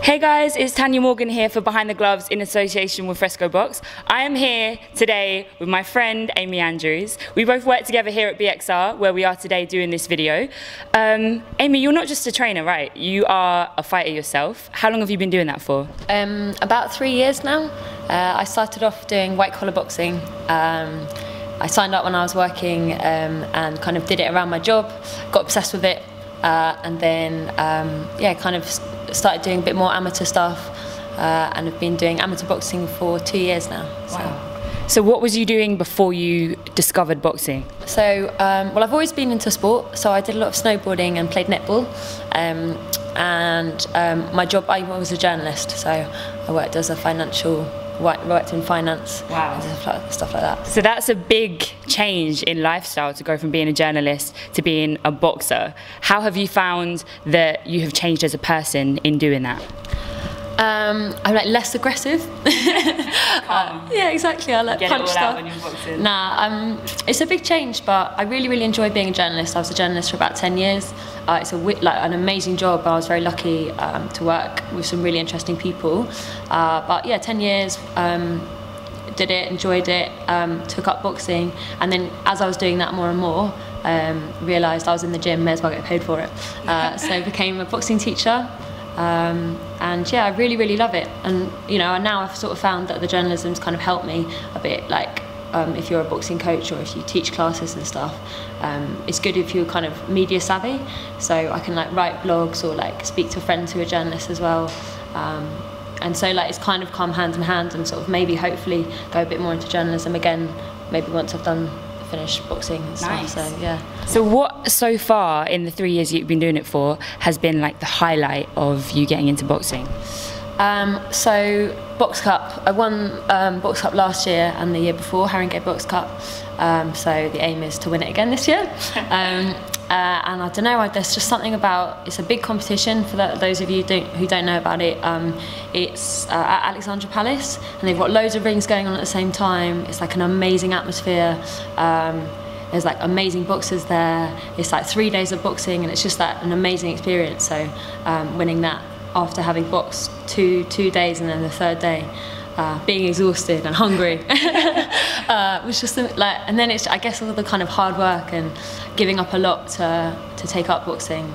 Hey guys, it's Tanya Morgan here for Behind the Gloves in association with Fresco Box. I am here today with my friend Amy Andrews. We both work together here at BXR, where we are today doing this video. Amy, you're not just a trainer, right? You are a fighter yourself. How long have you been doing that for? About 3 years now. I started off doing white collar boxing. I signed up when I was working and kind of did it around my job, got obsessed with it, and then kind of started doing a bit more amateur stuff, and have been doing amateur boxing for 2 years now. Wow. So what was you doing before you discovered boxing? So, well, I've always been into sport, so I did a lot of snowboarding and played netball, and my job, I was a journalist, so I worked as a worked in finance. Wow. And stuff like that. So that's a big change in lifestyle, to go from being a journalist to being a boxer. How have you found that you have changed as a person in doing that? I'm like less aggressive. Yeah, exactly. I like Get punch it all stuff. out when you're boxing. Nah, it's a big change, but I really enjoy being a journalist. I was a journalist for about 10 years. It's an amazing job. I was very lucky to work with some really interesting people. But yeah, 10 years. Did it, enjoyed it, took up boxing, and then as I was doing that more and more, realised I was in the gym, may as well get paid for it. So I became a boxing teacher. And yeah, I really love it, and you know, now I've sort of found that the journalism's kind of helped me a bit, like if you're a boxing coach or if you teach classes and stuff, it's good if you're kind of media savvy, so I can like write blogs or like speak to friends who are journalists as well, and so like it's kind of come hand in hand, and sort of maybe hopefully go a bit more into journalism again, maybe once I've finished boxing and stuff. Nice. So yeah. So what so far in the 3 years you've been doing it for has been like the highlight of you getting into boxing? So Box Cup, I won Box Cup last year and the year before, Haringey Box Cup. So the aim is to win it again this year. And I don't know, there's just something about, it's a big competition for those of you who don't know about it. It's at Alexandra Palace, and they've got loads of rings going on at the same time. It's like an amazing atmosphere. There's like amazing boxers there. It's like 3 days of boxing, and it's just like an amazing experience. So winning that after having boxed two days, and then the third day being exhausted and hungry was just like, and then it's, I guess, all the kind of hard work and giving up a lot to take up boxing,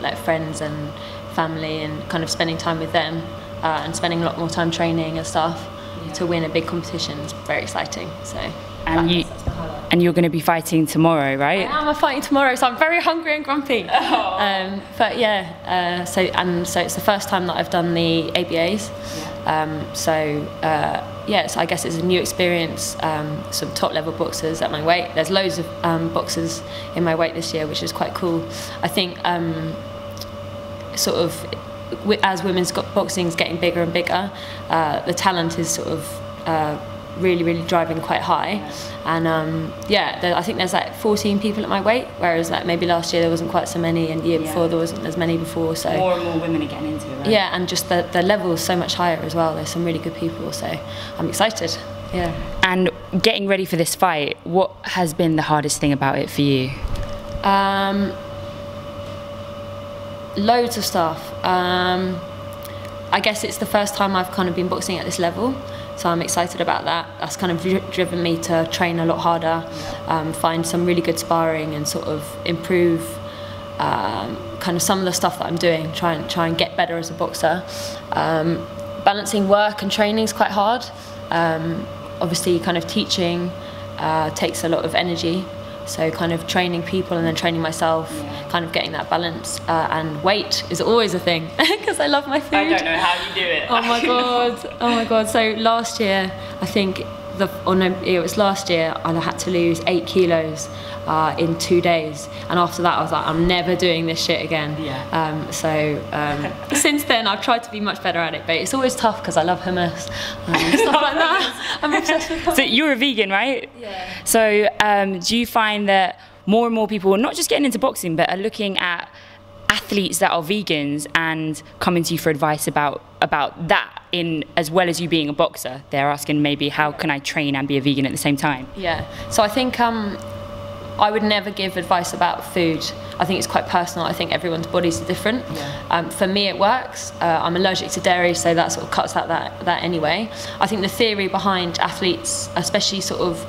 like friends and family, and kind of spending time with them, and spending a lot more time training and stuff, to win a big competition is very exciting. So and you're going to be fighting tomorrow, right? I am fighting tomorrow, so I'm very hungry and grumpy. Oh. But yeah, so it's the first time that I've done the ABAs. So I guess it's a new experience. Some top level boxers at my weight. There's loads of boxers in my weight this year, which is quite cool. I think sort of as women's boxing is getting bigger and bigger, the talent is sort of really driving quite high, and I think there's like 14 people at my weight, whereas like maybe last year there wasn't quite so many, and the year before there wasn't as many before. So more and more women are getting into it, right? Yeah, and just the level is so much higher as well. There's some really good people, so I'm excited. Yeah. And getting ready for this fight, what has been the hardest thing about it for you? Loads of stuff. I guess it's the first time I've kind of been boxing at this level, so I'm excited about that. That's kind of driven me to train a lot harder, find some really good sparring, and sort of improve kind of some of the stuff that I'm doing, try and get better as a boxer. Balancing work and training is quite hard. Obviously kind of teaching takes a lot of energy, so kind of training people and then training myself, kind of getting that balance, and weight is always a thing because I love my food. I don't know how you do it. Oh my god. So last year, I think it was last year, I had to lose 8 kilos in 2 days, and after that I was like, I'm never doing this shit again. Since then I've tried to be much better at it, but it's always tough because I love hummus and stuff like that. I'm obsessed with hummus. So you're a vegan, right? Yeah. So do you find that more and more people are not just getting into boxing, but are looking at athletes that are vegans and coming to you for advice about that, in as well as you being a boxer? They're asking maybe, how can I train and be a vegan at the same time? Yeah. So I think I would never give advice about food. I think it's quite personal. I think everyone's bodies are different. Yeah. For me, it works. I'm allergic to dairy, so that sort of cuts out that anyway. I think the theory behind athletes, especially sort of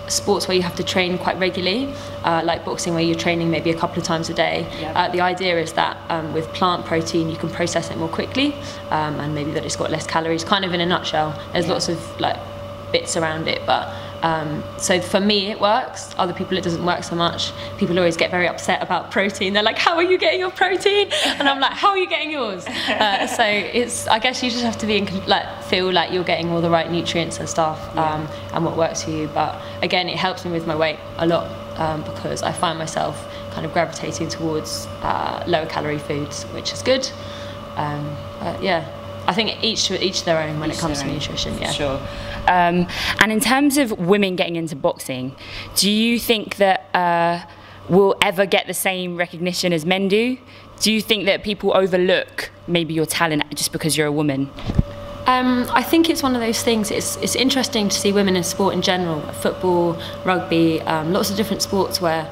sports where you have to train quite regularly, like boxing where you're training maybe a couple of times a day, the idea is that with plant protein you can process it more quickly, and maybe that it's got less calories, kind of in a nutshell. There's lots of like bits around it, but so for me it works. Other people it doesn't work so much. People always get very upset about protein. They're like, how are you getting your protein? And I'm like, how are you getting yours? So it's, I guess you just have to be feel like you're getting all the right nutrients and stuff, and what works for you. But again, it helps me with my weight a lot, because I find myself kind of gravitating towards lower calorie foods, which is good. But yeah, I think each their own when it comes to nutrition. Yeah, sure. And in terms of women getting into boxing, do you think that we'll ever get the same recognition as men do? Do you think that people overlook maybe your talent just because you're a woman? I think it's one of those things. It's interesting to see women in sport in general, football, rugby, lots of different sports where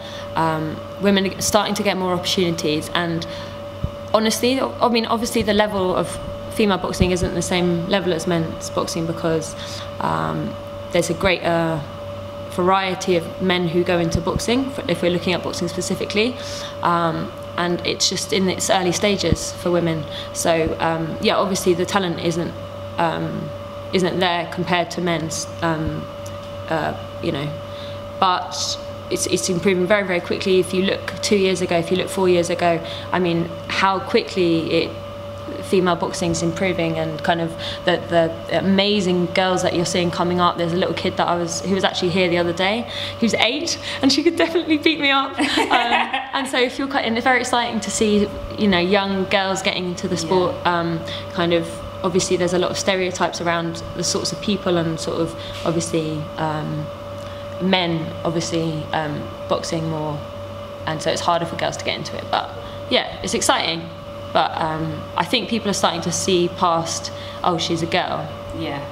women are starting to get more opportunities. And honestly, I mean, obviously the level of female boxing isn't the same level as men's boxing, because there's a greater variety of men who go into boxing, if we're looking at boxing specifically, and it's just in its early stages for women. So yeah, obviously the talent isn't there compared to men's, you know, but it's improving very, very quickly. If you look 2 years ago, if you look 4 years ago, I mean, how quickly female boxing is improving, and kind of the amazing girls that you're seeing coming up. There's a little kid who was actually here the other day, who's 8, and she could definitely beat me up. And so if you're and it's very exciting to see, you know, young girls getting into the sport. Kind of obviously there's a lot of stereotypes around the sorts of people, and sort of obviously men obviously boxing more, and so it's harder for girls to get into it. But yeah, it's exciting. But I think people are starting to see past, oh, she's a girl. Yeah.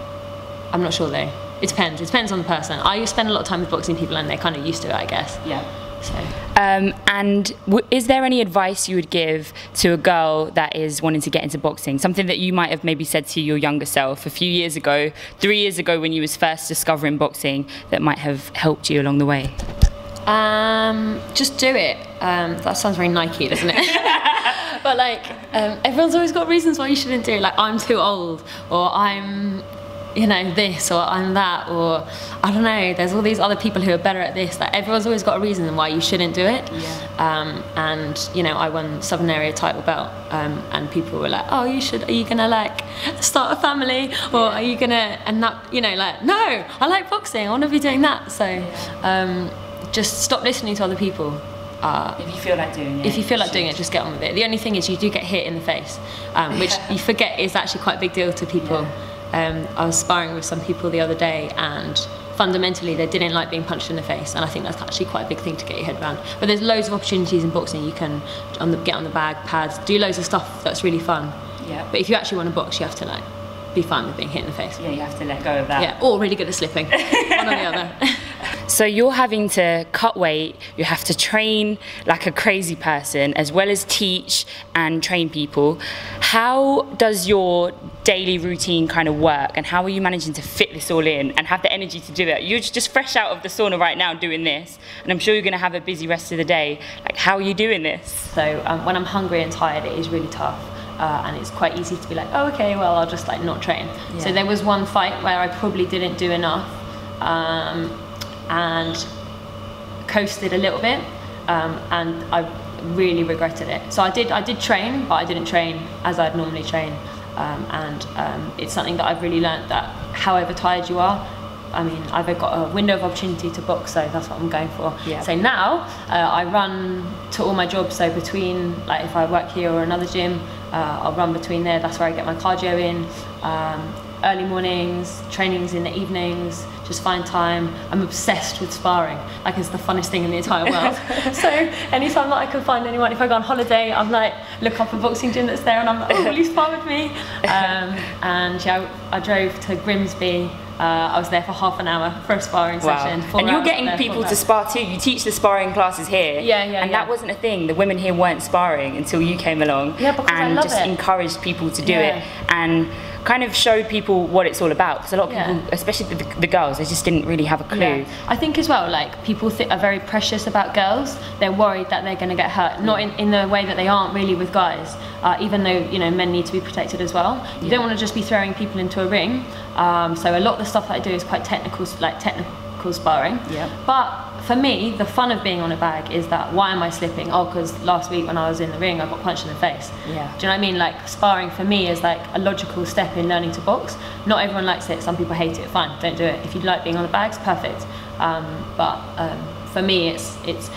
I'm not sure though. It depends. It depends on the person. I spend a lot of time with boxing people, and they're kind of used to it, I guess. Yeah. So. And is there any advice you would give to a girl that is wanting to get into boxing? Something that you might have maybe said to your younger self a few years ago, 3 years ago, when you was first discovering boxing, that might have helped you along the way? Just do it. That sounds very Nike, doesn't it? But like, everyone's always got reasons why you shouldn't do it. Like, I'm too old, or I'm, you know, this, or I'm that, or I don't know. There's all these other people who are better at this. Like, everyone's always got a reason why you shouldn't do it. Yeah. And you know, I won Southern Area title belt, and people were like, "Oh, you should. Are you gonna like start a family, or are you gonna?" And that, you know, like, no, I like boxing. I want to be doing that. So, just stop listening to other people. If you feel like doing it. If you feel like doing it, just get on with it. The only thing is you do get hit in the face, which you forget is actually quite a big deal to people. I was sparring with some people the other day, and fundamentally they didn't like being punched in the face, and I think that's actually quite a big thing to get your head around. But there's loads of opportunities in boxing. You can get on the bag, pads, do loads of stuff that's really fun. Yeah. But if you actually want to box, you have to like be fine with being hit in the face. Yeah, you have to let go of that. Yeah, or really good at slipping. One or the other. So you're having to cut weight, you have to train like a crazy person, as well as teach and train people. How does your daily routine kind of work, and how are you managing to fit this all in and have the energy to do it? You're just fresh out of the sauna right now doing this, and I'm sure you're going to have a busy rest of the day. Like, how are you doing this? So when I'm hungry and tired, it is really tough. And it's quite easy to be like, oh, okay, well, I'll just like not train. Yeah. So there was one fight where I probably didn't do enough, and coasted a little bit, and I really regretted it. So I did train, but I didn't train as I'd normally train, and it's something that I've really learnt, that however tired you are, I mean, I've got a window of opportunity to box, so that's what I'm going for. Yeah. So now I run to all my jobs, so between, like, if I work here or another gym, I'll run between there. That's where I get my cardio in. Early mornings, trainings in the evenings, just find time. I'm obsessed with sparring. Like, it's the funnest thing in the entire world. So anytime that I can find anyone, if I go on holiday, I'm like, look up a boxing gym that's there, and I'm like, oh, will you spar with me? And yeah, I drove to Grimsby I was there for half an hour for a sparring session. And you're getting people to spar too. You teach the sparring classes here. And that wasn't a thing. The women here weren't sparring until you came along. And just encouraged people to do it and kind of showed people what it's all about. Because a lot of people, especially the girls, they just didn't really have a clue. I think as well, like, people are very precious about girls. They're worried that they're going to get hurt. Not in the way that they aren't really with guys. Even though, you know, men need to be protected as well. You don't want to just be throwing people into a ring. So a lot of the stuff that I do is quite technical, like technical sparring. But for me, the fun of being on a bag is that, why am I slipping? Oh, because last week when I was in the ring, I got punched in the face. Do you know what I mean? Like, sparring for me is like a logical step in learning to box. Not everyone likes it. Some people hate it. Fine, don't do it. If you like being on the bags, perfect. But for me, it's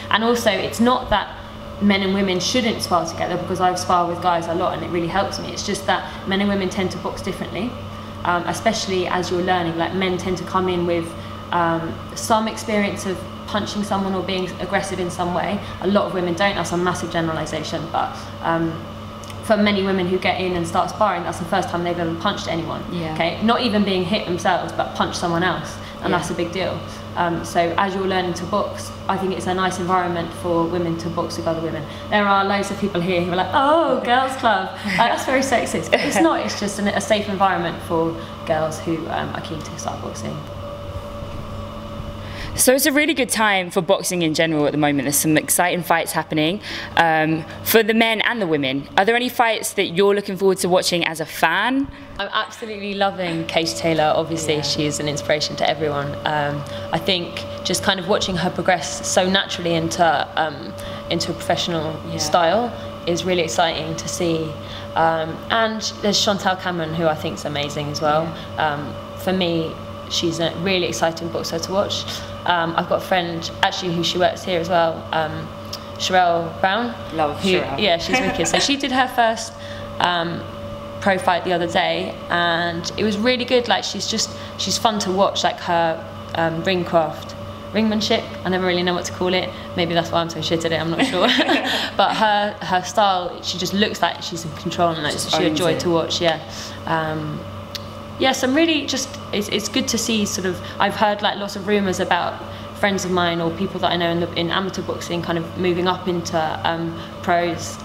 and also it's not that men and women shouldn't spar together, because I've sparred with guys a lot and it really helps me. It's just that men and women tend to box differently, especially as you're learning. Like, men tend to come in with some experience of punching someone or being aggressive in some way. A lot of women don't. That's a massive generalisation, but for many women who get in and start sparring, that's the first time they've ever punched anyone. Okay, not even being hit themselves, but punched someone else, and that's a big deal. So as you're learning to box, I think it's a nice environment for women to box with other women. There are loads of people here who are like, oh, girls club, that's very sexist. But it's not. It's just a safe environment for girls who are keen to start boxing. So it's a really good time for boxing in general at the moment. There's some exciting fights happening for the men and the women. Are there any fights that you're looking forward to watching as a fan? I'm absolutely loving Katie Taylor. Obviously, she's an inspiration to everyone. I think just kind of watching her progress so naturally into a professional style is really exciting to see. And there's Chantal Cameron, who I think is amazing as well. For me, she's a really exciting boxer to watch. I've got a friend actually who she works here as well, Sherelle Brown. Love Sherelle. Yeah, she's wicked. So she did her first pro fight the other day, and it was really good. Like, she's fun to watch. Like, her ringmanship. I never really know what to call it. Maybe that's why I'm so shit at it. I'm not sure. But her style, she just looks like she's in control, and she's a joy to watch. Yes, I'm really just, it's good to see sort of, I've heard like lots of rumours about friends of mine or people that I know in amateur boxing kind of moving up into pros,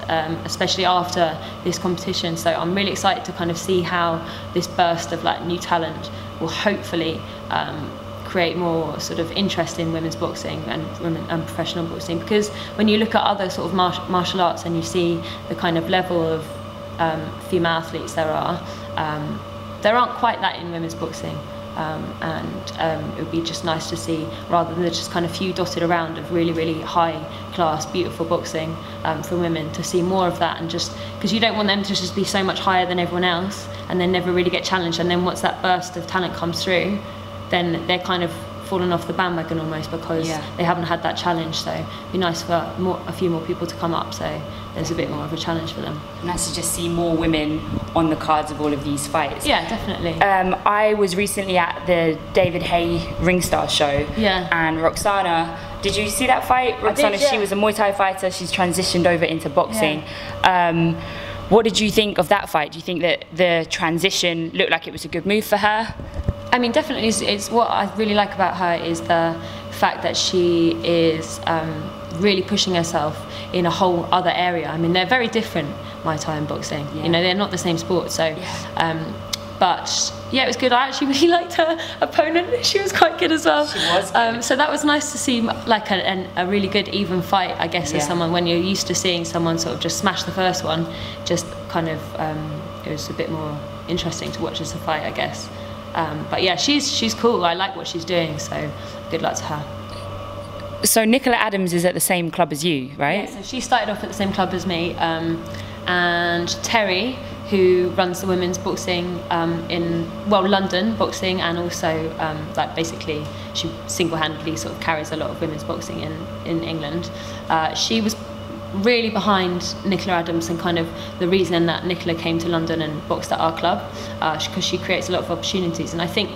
especially after this competition. So I'm really excited to kind of see how this burst of like new talent will hopefully create more sort of interest in women's boxing and professional boxing. Because when you look at other sort of martial arts and you see the kind of level of female athletes there aren't quite that in women's boxing, and it would be just nice to see, rather than just kind of few dotted around of really, really high class, beautiful boxing for women, to see more of that. And just because you don't want them to just be so much higher than everyone else and then never really get challenged, and then once that burst of talent comes through, then they're kind of fallen off the bandwagon almost, because they haven't had that challenge. So it'd be nice for a few more people to come up, so there's a bit more of a challenge for them. Nice to just see more women on the cards of all of these fights. Yeah, definitely. I was recently at the David Haye Ringstar show, and Roxana, did you see that fight? Roxana, she was a Muay Thai fighter. She's transitioned over into boxing. What did you think of that fight? Do you think that the transition looked like it was a good move for her? I mean, definitely. It's what I really like about her is the fact that she is really pushing herself in a whole other area. I mean, they're very different, Muay Thai and boxing. You know, they're not the same sport. So, but yeah, it was good. I actually really liked her opponent. She was quite good as well. She was good. So that was nice to see, like a really good even fight, I guess, as someone, when you're used to seeing someone sort of just smash the first one, just kind of it was a bit more interesting to watch as a fight, I guess. But yeah, she's cool. I like what she's doing, so good luck to her. So Nicola Adams is at the same club as you, right? Yeah, so she started off at the same club as me, and Terry, who runs the women's boxing in London boxing, and also like basically she single-handedly sort of carries a lot of women's boxing in England. She was really behind Nicola Adams, and kind of the reason that Nicola came to London and boxed at our club, because she creates a lot of opportunities. And I think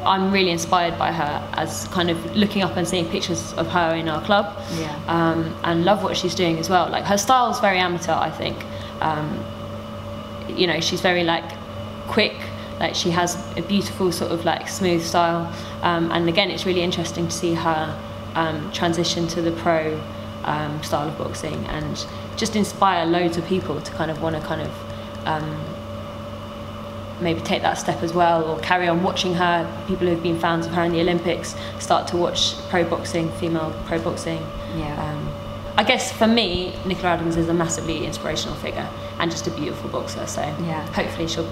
I'm really inspired by her, as kind of looking up and seeing pictures of her in our club, and love what she's doing as well. Like, her style is very amateur, I think. You know, she's very like quick, Like, she has a beautiful sort of like smooth style, and again, it's really interesting to see her transition to the pro style of boxing, and just inspire loads of people to kind of want to kind of maybe take that step as well, or carry on watching her. People who've been fans of her in the Olympics start to watch pro boxing, female pro boxing. I guess for me, Nicola Adams is a massively inspirational figure and just a beautiful boxer. So hopefully she'll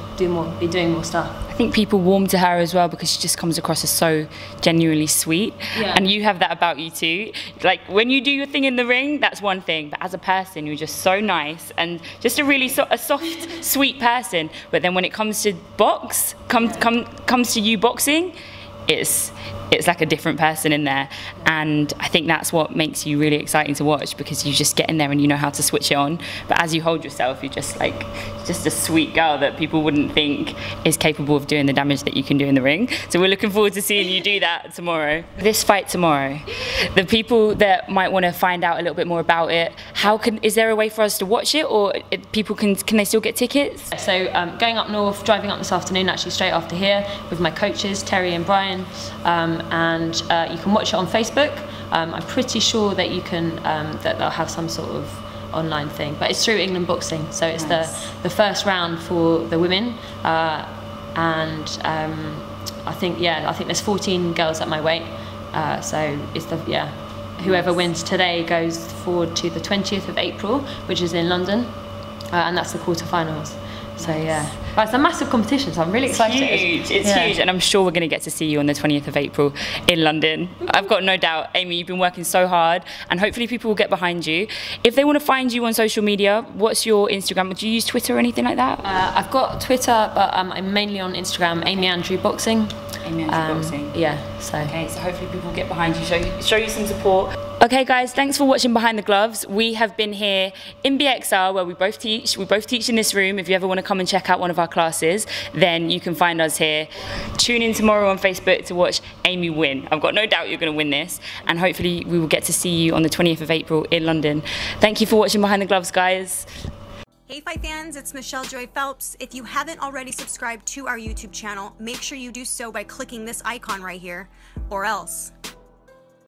be doing more stuff. I think people warm to her as well because she just comes across as so genuinely sweet. And you have that about you too. Like, when you do your thing in the ring, that's one thing, but as a person, you're just so nice and just a really a soft, sweet person. But then when it comes to comes to you boxing, it's like a different person in there, and I think that's what makes you really exciting to watch, because you just get in there and you know how to switch it on. But as you hold yourself, you're just like a sweet girl that people wouldn't think is capable of doing the damage that you can do in the ring. So we're looking forward to seeing you do that tomorrow. This fight tomorrow, the people that might want to find out a little bit more about it, is there a way for us to watch it, or people can they still get tickets? So going up north, driving up this afternoon, actually straight after here, with my coaches Terry and Brian. And you can watch it on Facebook. I'm pretty sure that you can that they'll have some sort of online thing, but it's through England Boxing, so it's the first round for the women, and I think there's 14 girls at my weight, so it's whoever wins today goes forward to the 20th of April, which is in London, and that's the quarterfinals. So but it's a massive competition, so I'm really excited. It's huge, and I'm sure we're going to get to see you on the 20th of April in London. I've got no doubt. Amy, you've been working so hard, and hopefully people will get behind you. If they want to find you on social media, what's your Instagram? Do you use Twitter or anything like that? I've got Twitter, but I'm mainly on Instagram, Amy Andrew Boxing. Amy Andrew Boxing. Okay, so hopefully people will get behind you, show you some support. Okay guys, thanks for watching Behind the Gloves. We have been here in BXR, where we both teach. We both teach in this room. If you ever want to come and check out one of our classes, then you can find us here. Tune in tomorrow on Facebook to watch Amy win. I've got no doubt you're going to win this, and hopefully we will get to see you on the 20th of April in London. Thank you for watching Behind the Gloves, guys. Hey Fight fans, it's Michelle Joy Phelps. If you haven't already subscribed to our YouTube channel, make sure you do so by clicking this icon right here, or else.